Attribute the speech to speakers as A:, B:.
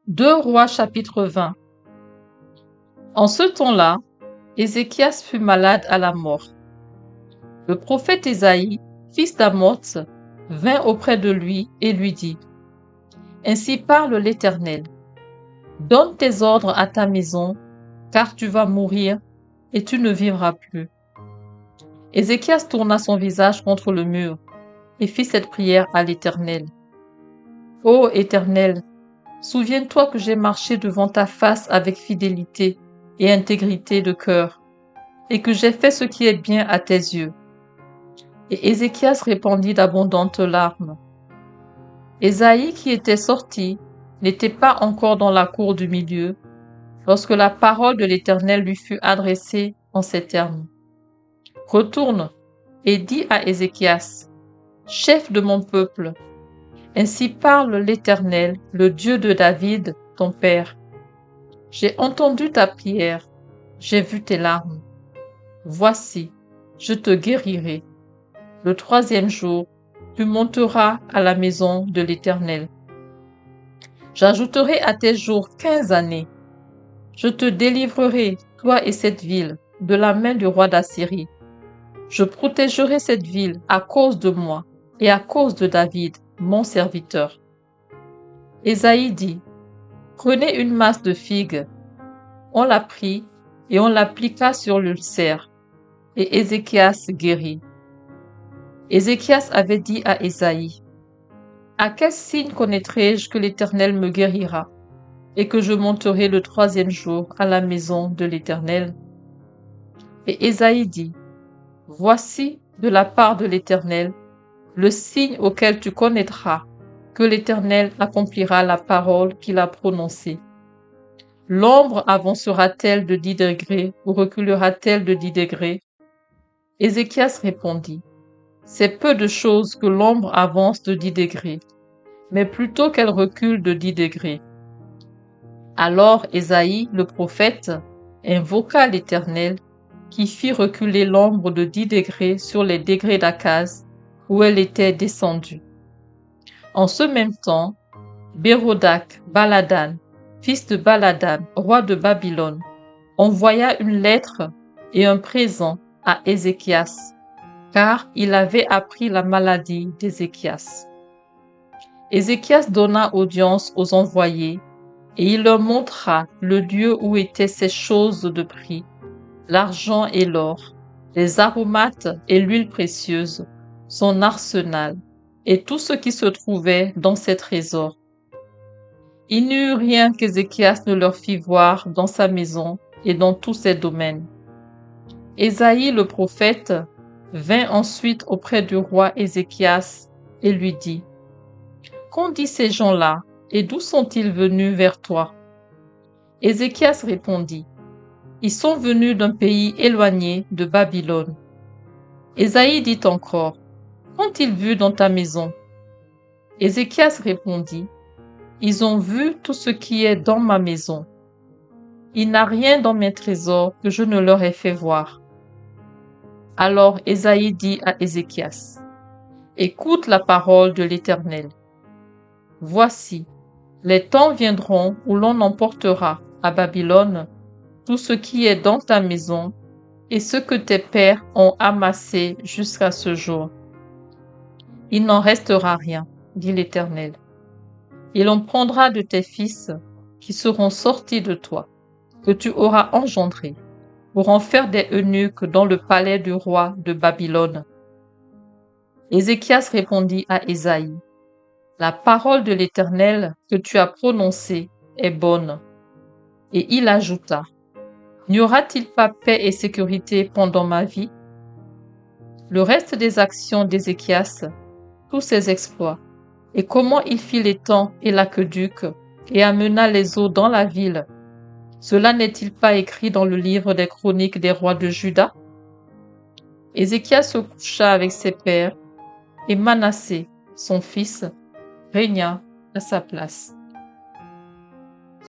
A: 2 Rois chapitre 20. En ce temps-là, Ézéchias fut malade à la mort. Le prophète Ésaïe, fils d'Amoz, vint auprès de lui et lui dit: Ainsi parle l'Éternel. Donne tes ordres à ta maison, car tu vas mourir et tu ne vivras plus. Ézéchias tourna son visage contre le mur et fit cette prière à l'Éternel. Ô Éternel, souviens-toi que j'ai marché devant ta face avec fidélité et intégrité de cœur, et que j'ai fait ce qui est bien à tes yeux. Et Ézéchias répandit d'abondantes larmes. Ésaïe, qui était sorti, n'était pas encore dans la cour du milieu, lorsque la parole de l'Éternel lui fut adressée en ces termes. Retourne et dis à Ézéchias, chef de mon peuple, ainsi parle l'Éternel, le Dieu de David, ton père. J'ai entendu ta prière, j'ai vu tes larmes. Voici, je te guérirai. Le 3e jour, tu monteras à la maison de l'Éternel. J'ajouterai à tes jours 15 années. Je te délivrerai, toi et cette ville, de la main du roi d'Assyrie. Je protégerai cette ville à cause de moi et à cause de David, mon serviteur. Ésaïe dit: Prenez une masse de figues. On la prit et on l'appliqua sur l'ulcère, et Ézéchias guérit. Ézéchias avait dit à Ésaïe: À quel signe connaîtrai-je que l'Éternel me guérira et que je monterai le 3e jour à la maison de l'Éternel? Et Ésaïe dit: Voici, de la part de l'Éternel, le signe auquel tu connaîtras que l'Éternel accomplira la parole qu'il a prononcée. L'ombre avancera-t-elle de 10 degrés ou reculera-t-elle de 10 degrés? Ézéchias répondit: C'est peu de choses que l'ombre avance de 10 degrés, mais plutôt qu'elle recule de 10 degrés. Alors Ésaïe, le prophète, invoqua l'Éternel, qui fit reculer l'ombre de 10 degrés sur les degrés d'Akaz, où elle était descendue. En ce même temps, Bérodak Baladan, fils de Baladan, roi de Babylone, envoya une lettre et un présent à Ézéchias, car il avait appris la maladie d'Ézéchias. Ézéchias donna audience aux envoyés, et il leur montra le lieu où étaient ces choses de prix, l'argent et l'or, les aromates et l'huile précieuse, son arsenal, et tout ce qui se trouvait dans ses trésors. Il n'y eut rien qu'Ézéchias ne leur fit voir dans sa maison et dans tous ses domaines. Ésaïe le prophète vint ensuite auprès du roi Ézéchias et lui dit: Qu'ont dit ces gens-là et d'où sont-ils venus vers toi? Ézéchias répondit: Ils sont venus d'un pays éloigné de Babylone. Ésaïe dit encore: Qu'ont-ils vu dans ta maison? Ézéchias répondit: Ils ont vu tout ce qui est dans ma maison. Il n'a rien dans mes trésors que je ne leur ai fait voir. Alors Ésaïe dit à Ézéchias: Écoute la parole de l'Éternel. Voici, les temps viendront où l'on emportera à Babylone tout ce qui est dans ta maison et ce que tes pères ont amassé jusqu'à ce jour. Il n'en restera rien, dit l'Éternel. Et l'on prendra de tes fils qui seront sortis de toi, que tu auras engendrés, pour en faire des eunuques dans le palais du roi de Babylone. Ézéchias répondit à Ésaïe: La parole de l'Éternel que tu as prononcée est bonne. Et il ajouta: N'y aura-t-il pas paix et sécurité pendant ma vie? Le reste des actions d'Ézéchias, tous ses exploits, et comment il fit l'étang et l'aqueduc, et amena les eaux dans la ville, cela n'est-il pas écrit dans le livre des chroniques des rois de Juda? Ézéchias se coucha avec ses pères, et Manassé, son fils, régna à sa place.